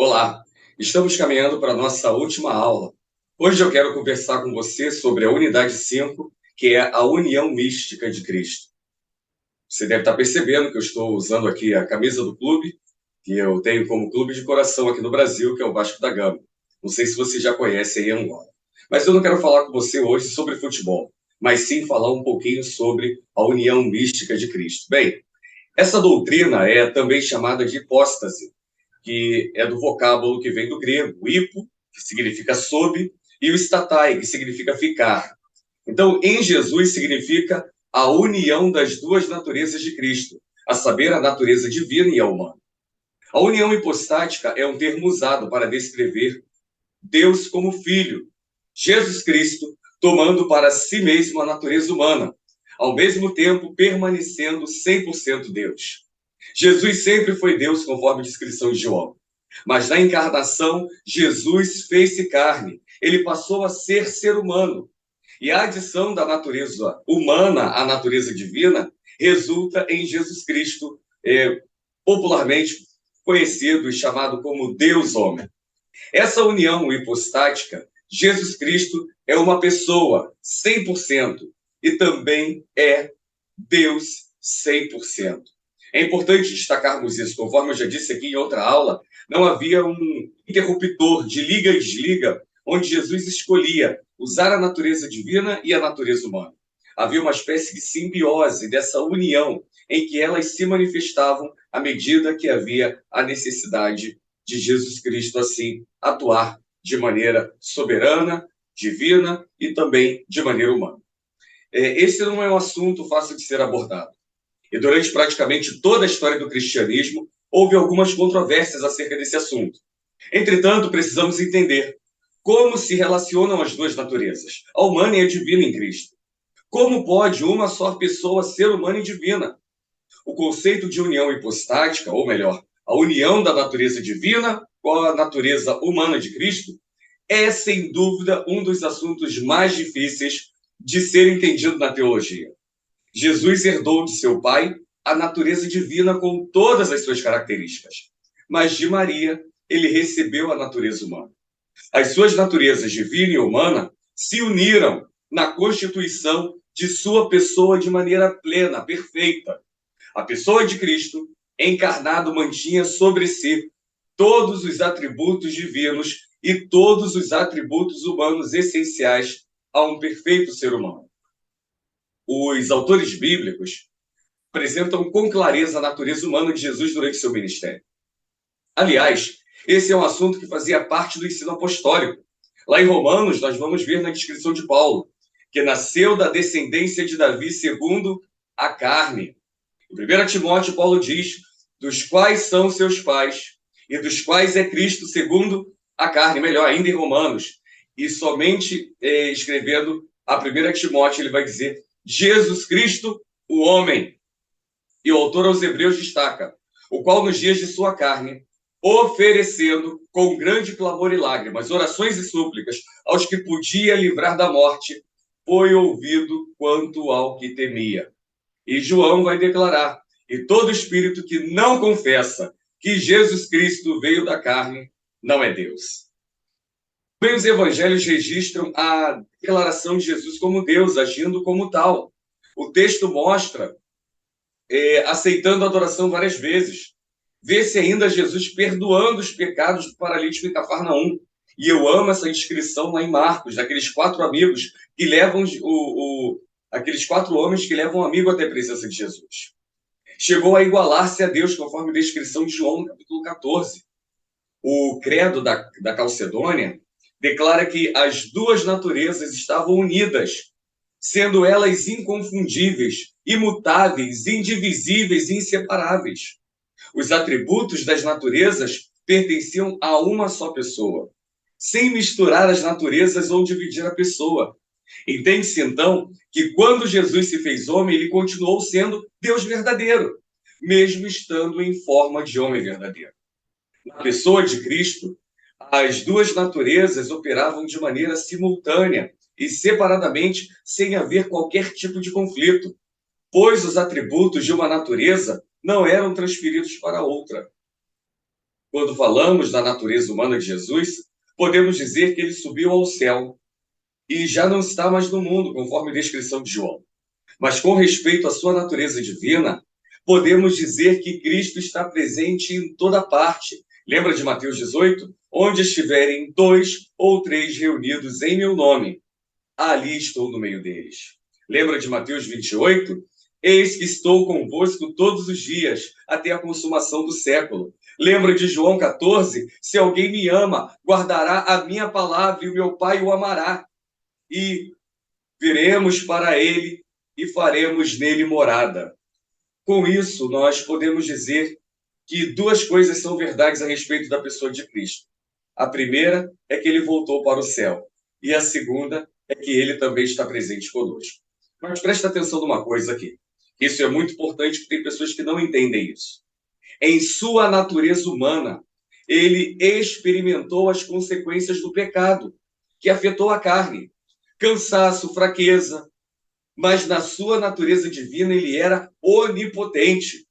Olá, estamos caminhando para a nossa última aula. Hoje eu quero conversar com você sobre a unidade 5, que é a união mística de Cristo. Você deve estar percebendo que eu estou usando aqui a camisa do clube, que eu tenho como clube de coração aqui no Brasil, que é o Vasco da Gama. Não sei se você já conhece aí Angola. Mas eu não quero falar com você hoje sobre futebol, mas sim falar um pouquinho sobre a união mística de Cristo. Bem, essa doutrina é também chamada de hipóstase, que é do vocábulo que vem do grego, hipo, que significa sob, e o statai, que significa ficar. Então, em Jesus significa a união das duas naturezas de Cristo, a saber, a natureza divina e a humana. A união hipostática é um termo usado para descrever Deus como Filho, Jesus Cristo, tomando para si mesmo a natureza humana, ao mesmo tempo permanecendo 100% Deus. Jesus sempre foi Deus, conforme a descrição de João. Mas na encarnação, Jesus fez-se carne. Ele passou a ser humano. E a adição da natureza humana à natureza divina resulta em Jesus Cristo, popularmente conhecido e chamado como Deus-homem. Essa união hipostática, Jesus Cristo é uma pessoa 100% e também é Deus 100%. É importante destacarmos isso, conforme eu já disse aqui em outra aula, não havia um interruptor de liga e desliga, onde Jesus escolhia usar a natureza divina e a natureza humana. Havia uma espécie de simbiose dessa união, em que elas se manifestavam à medida que havia a necessidade de Jesus Cristo, assim, atuar de maneira soberana, divina e também de maneira humana. Esse não é um assunto fácil de ser abordado. E durante praticamente toda a história do cristianismo, houve algumas controvérsias acerca desse assunto. Entretanto, precisamos entender como se relacionam as duas naturezas, a humana e a divina em Cristo. Como pode uma só pessoa ser humana e divina? O conceito de união hipostática, ou melhor, a união da natureza divina com a natureza humana de Cristo, é, sem dúvida, um dos assuntos mais difíceis de ser entendido na teologia. Jesus herdou de seu pai a natureza divina com todas as suas características, mas de Maria ele recebeu a natureza humana. As suas naturezas divina e humana se uniram na constituição de sua pessoa de maneira plena, perfeita. A pessoa de Cristo, encarnado, mantinha sobre si todos os atributos divinos e todos os atributos humanos essenciais a um perfeito ser humano. Os autores bíblicos apresentam com clareza a natureza humana de Jesus durante seu ministério. Aliás, esse é um assunto que fazia parte do ensino apostólico. Lá em Romanos, nós vamos ver na descrição de Paulo, que nasceu da descendência de Davi segundo a carne. Em 1 Timóteo, Paulo diz, dos quais são seus pais, e dos quais é Cristo segundo a carne, melhor ainda em Romanos. E somente escrevendo a 1 Timóteo, ele vai dizer, Jesus Cristo, o homem. E o autor aos Hebreus destaca, o qual nos dias de sua carne, oferecendo com grande clamor e lágrimas, orações e súplicas aos que podia livrar da morte, foi ouvido quanto ao que temia. E João vai declarar, e todo espírito que não confessa que Jesus Cristo veio da carne, não é Deus. Também os evangelhos registram a declaração de Jesus como Deus, agindo como tal. O texto mostra aceitando a adoração várias vezes. Vê-se ainda Jesus perdoando os pecados do paralítico em Cafarnaum. E eu amo essa descrição lá em Marcos, daqueles 4 amigos que levam aqueles 4 homens que levam um amigo até a presença de Jesus. Chegou a igualar-se a Deus, conforme a descrição de João, no capítulo 14. O credo da Calcedônia declara que as duas naturezas estavam unidas, sendo elas inconfundíveis, imutáveis, indivisíveis e inseparáveis. Os atributos das naturezas pertenciam a uma só pessoa, sem misturar as naturezas ou dividir a pessoa. Entende-se, então, que quando Jesus se fez homem, ele continuou sendo Deus verdadeiro, mesmo estando em forma de homem verdadeiro. Na pessoa de Cristo, as duas naturezas operavam de maneira simultânea e separadamente, sem haver qualquer tipo de conflito, pois os atributos de uma natureza não eram transferidos para outra. quando falamos da natureza humana de Jesus, podemos dizer que ele subiu ao céu e já não está mais no mundo, conforme a descrição de João. Mas com respeito à sua natureza divina, podemos dizer que Cristo está presente em toda parte. Lembra de Mateus 18? Onde estiverem 2 ou 3 reunidos em meu nome, ali estou no meio deles. Lembra de Mateus 28? Eis que estou convosco todos os dias, até a consumação do século. Lembra de João 14? Se alguém me ama, guardará a minha palavra e o meu Pai o amará. E viremos para ele e faremos nele morada. Com isso, nós podemos dizer que duas coisas são verdades a respeito da pessoa de Cristo. A primeira é que ele voltou para o céu. E a segunda é que ele também está presente conosco. Mas presta atenção numa coisa aqui. Isso é muito importante, porque tem pessoas que não entendem isso. Em sua natureza humana, ele experimentou as consequências do pecado, que afetou a carne. Cansaço, fraqueza. Mas na sua natureza divina, ele era onipotente.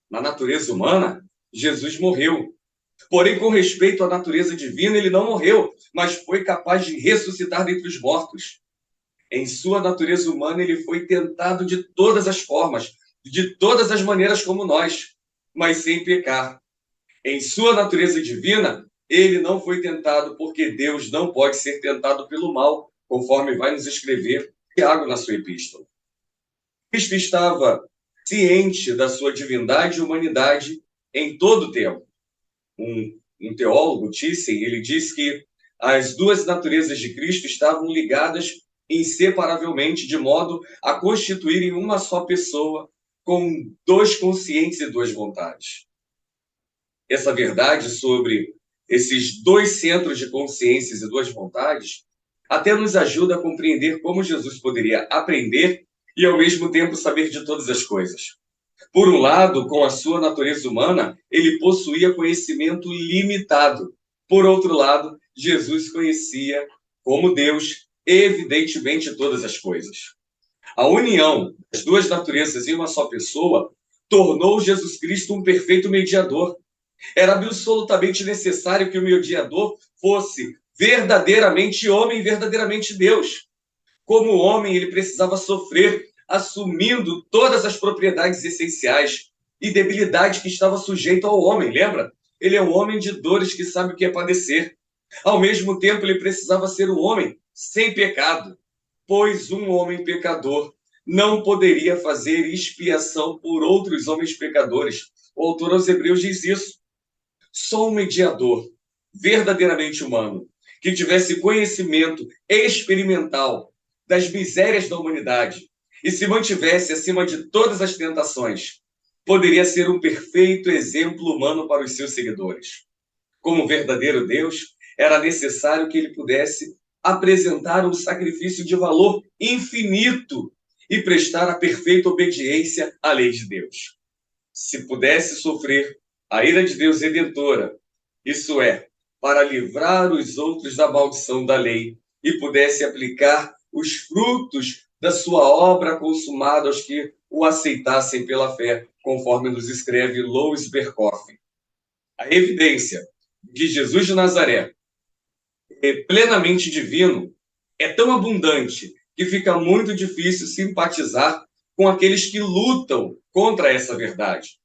Na natureza humana, Jesus morreu. Porém, com respeito à natureza divina, ele não morreu, mas foi capaz de ressuscitar dentre os mortos. Em sua natureza humana, ele foi tentado de todas as formas, de todas as maneiras como nós, mas sem pecar. Em sua natureza divina, ele não foi tentado, porque Deus não pode ser tentado pelo mal, conforme vai nos escrever Tiago na sua epístola. Cristo estava ciente da sua divindade e humanidade em todo o tempo. Um teólogo, Thyssen, ele diz que as duas naturezas de Cristo estavam ligadas inseparavelmente, de modo a constituírem uma só pessoa, com dois conscientes e duas vontades. Essa verdade sobre esses dois centros de consciências e duas vontades até nos ajuda a compreender como Jesus poderia aprender e, ao mesmo tempo, saber de todas as coisas. Por um lado, com a sua natureza humana, ele possuía conhecimento limitado. Por outro lado, Jesus conhecia, como Deus, evidentemente todas as coisas. A união das duas naturezas em uma só pessoa tornou Jesus Cristo um perfeito mediador. Era absolutamente necessário que o mediador fosse verdadeiramente homem e verdadeiramente Deus. Como homem, ele precisava sofrer, assumindo todas as propriedades essenciais e debilidade que estava sujeito ao homem, lembra? Ele é um homem de dores que sabe o que é padecer. Ao mesmo tempo, ele precisava ser um homem sem pecado, pois um homem pecador não poderia fazer expiação por outros homens pecadores. O autor aos Hebreus diz isso. Só um mediador verdadeiramente humano, que tivesse conhecimento experimental das misérias da humanidade e se mantivesse acima de todas as tentações, poderia ser um perfeito exemplo humano para os seus seguidores. Como verdadeiro Deus, era necessário que ele pudesse apresentar um sacrifício de valor infinito e prestar a perfeita obediência à lei de Deus. Se pudesse sofrer a ira de Deus redentora, isso é, para livrar os outros da maldição da lei e pudesse aplicar os frutos da sua obra consumada aos que o aceitassem pela fé, conforme nos escreve Louis Berkhoff. A evidência de que Jesus de Nazaré é plenamente divino é tão abundante que fica muito difícil simpatizar com aqueles que lutam contra essa verdade.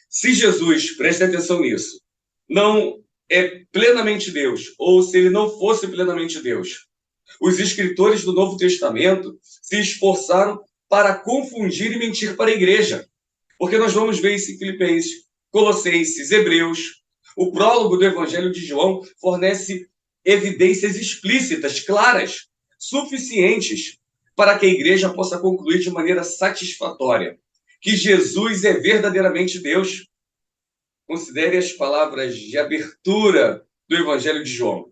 Se Jesus, preste atenção nisso, não é plenamente Deus, ou se ele não fosse plenamente Deus, os escritores do Novo Testamento se esforçaram para confundir e mentir para a igreja. Porque nós vamos ver isso em Filipenses, Colossenses, Hebreus. O prólogo do Evangelho de João fornece evidências explícitas, claras, suficientes para que a igreja possa concluir de maneira satisfatória que Jesus é verdadeiramente Deus. Considere as palavras de abertura do Evangelho de João.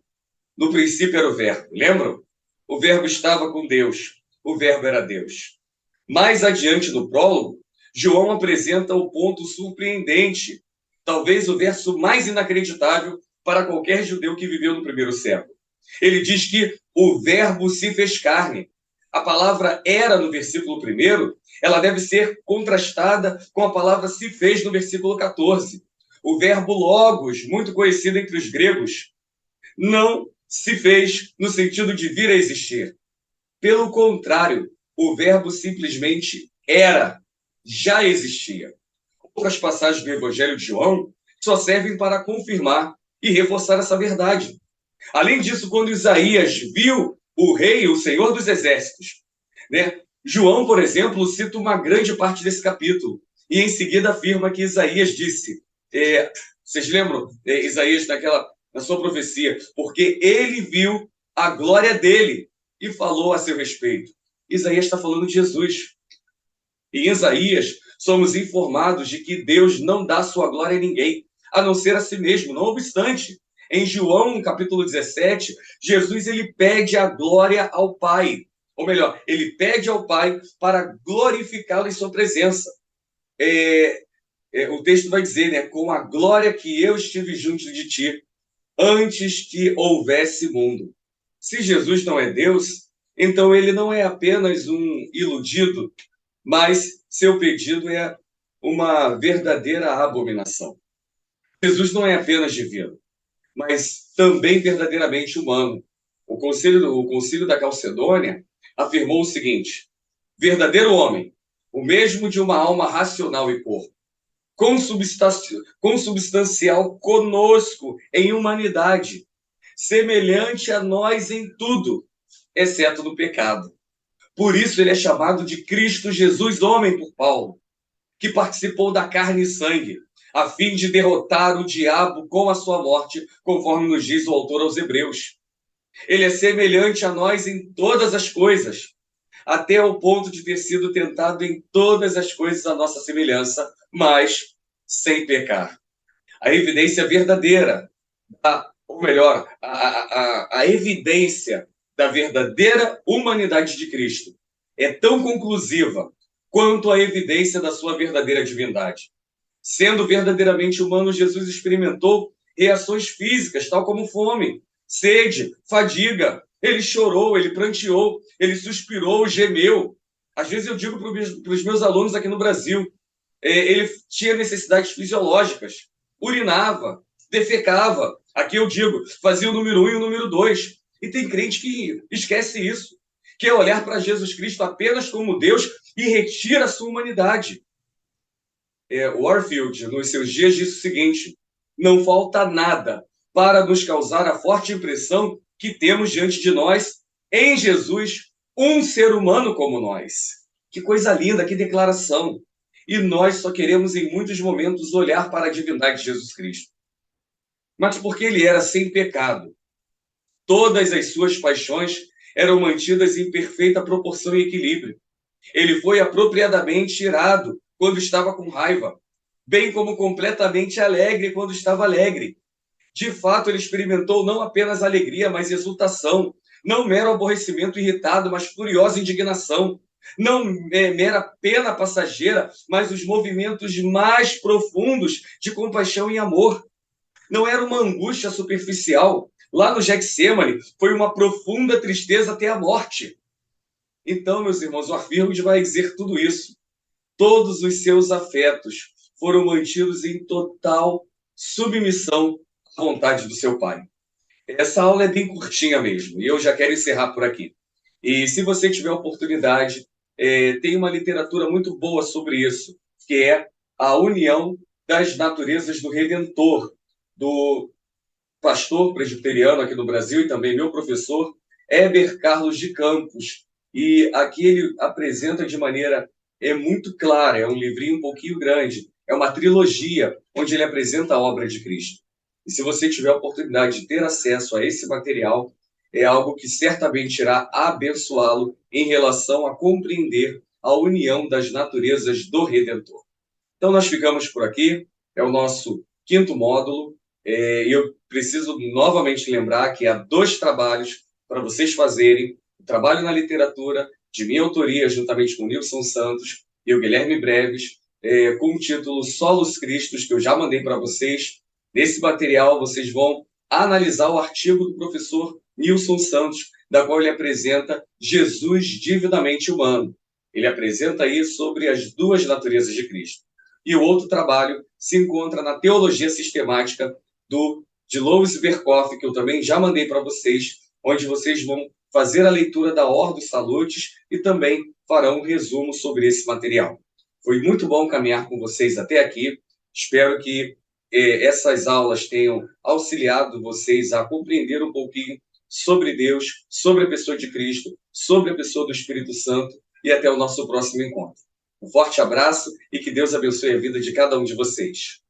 No princípio era o Verbo, lembram? O Verbo estava com Deus, o Verbo era Deus. Mais adiante no prólogo, João apresenta o ponto surpreendente, talvez o verso mais inacreditável para qualquer judeu que viveu no primeiro século. Ele diz que o Verbo se fez carne. A palavra era no versículo 1, ela deve ser contrastada com a palavra se fez no versículo 14. o verbo logos, muito conhecido entre os gregos, não se fez no sentido de vir a existir. Pelo contrário, o verbo simplesmente era, já existia. Outras passagens do Evangelho de João só servem para confirmar e reforçar essa verdade. Além disso, quando Isaías viu o rei, o Senhor dos Exércitos, né? João, por exemplo, cita uma grande parte desse capítulo e em seguida afirma que Isaías disse, vocês lembram, Isaías na sua profecia, porque ele viu a glória dele e falou a seu respeito. Isaías está falando de Jesus. E em Isaías, somos informados de que Deus não dá sua glória a ninguém, a não ser a si mesmo. Não obstante, em João, capítulo 17, Jesus ele pede a glória ao Pai. Ou melhor, ele pede ao Pai para glorificá-lo em sua presença. O texto vai dizer, né, com a glória que eu estive junto de ti, antes que houvesse mundo. Se Jesus não é Deus, então ele não é apenas um iludido, mas seu pedido é uma verdadeira abominação. Jesus não é apenas divino, mas também verdadeiramente humano. O Concílio da Calcedônia afirmou o seguinte: verdadeiro homem, o mesmo de uma alma racional e corpo, consubstancial conosco em humanidade, semelhante a nós em tudo, exceto no pecado. Por isso ele é chamado de Cristo Jesus, homem, por Paulo, que participou da carne e sangue, a fim de derrotar o diabo com a sua morte, conforme nos diz o autor aos Hebreus. Ele é semelhante a nós em todas as coisas, até ao ponto de ter sido tentado em todas as coisas à nossa semelhança, mas sem pecar. A evidência verdadeira, ou melhor, a evidência da verdadeira humanidade de Cristo é tão conclusiva quanto a evidência da sua verdadeira divindade. Sendo verdadeiramente humano, Jesus experimentou reações físicas, tal como fome, sede, fadiga. Ele chorou, ele pranteou, ele suspirou, gemeu. Às vezes eu digo para os meus alunos aqui no Brasil, ele tinha necessidades fisiológicas, urinava, defecava. Aqui eu digo, fazia o número 1 e o número 2. E tem crente que esquece isso, que é olhar para Jesus Cristo apenas como Deus e retira a sua humanidade. Warfield, nos seus dias, disse o seguinte: não falta nada para nos causar a forte impressão que temos diante de nós, em Jesus, um ser humano como nós. Que coisa linda, que declaração! E nós só queremos, em muitos momentos, olhar para a divindade de Jesus Cristo. Mas porque ele era sem pecado, todas as suas paixões eram mantidas em perfeita proporção e equilíbrio. Ele foi apropriadamente irado quando estava com raiva, bem como completamente alegre quando estava alegre. De fato, ele experimentou não apenas alegria, mas exultação, não mero aborrecimento irritado, mas furiosa indignação, não mera pena passageira, mas os movimentos mais profundos de compaixão e amor. Não era uma angústia superficial. Lá no Getsemane, foi uma profunda tristeza até a morte. Então, meus irmãos, o Warfield vai dizer tudo isso. Todos os seus afetos foram mantidos em total submissão à vontade do seu Pai. Essa aula é bem curtinha mesmo, e eu já quero encerrar por aqui. E se você tiver oportunidade, tem uma literatura muito boa sobre isso, que é A União das Naturezas do Redentor, do pastor presbiteriano aqui no Brasil e também meu professor, Heber Carlos de Campos. E aqui ele apresenta de maneira muito clara, é um livrinho um pouquinho grande, é uma trilogia onde ele apresenta a obra de Cristo. E se você tiver a oportunidade de ter acesso a esse material, é algo que certamente irá abençoá-lo em relação a compreender a união das naturezas do Redentor. Então nós ficamos por aqui, é o nosso 5º módulo, e eu preciso novamente lembrar que há 2 trabalhos para vocês fazerem: o trabalho na literatura, de minha autoria, juntamente com o Nilson Santos e o Guilherme Breves, com o título Solos Cristos, que eu já mandei para vocês. Nesse material, vocês vão analisar o artigo do professor Nilson Santos, da qual ele apresenta Jesus divinamente humano. Ele apresenta aí sobre as 2 naturezas de Cristo. E o outro trabalho se encontra na Teologia Sistemática de Louis Berkhoff, que eu também já mandei para vocês, onde vocês vão fazer a leitura da Ordo Salutis e também farão um resumo sobre esse material. Foi muito bom caminhar com vocês até aqui. Espero que essas aulas tenham auxiliado vocês a compreender um pouquinho sobre Deus, sobre a pessoa de Cristo, sobre a pessoa do Espírito Santo, e até o nosso próximo encontro. Um forte abraço e que Deus abençoe a vida de cada um de vocês.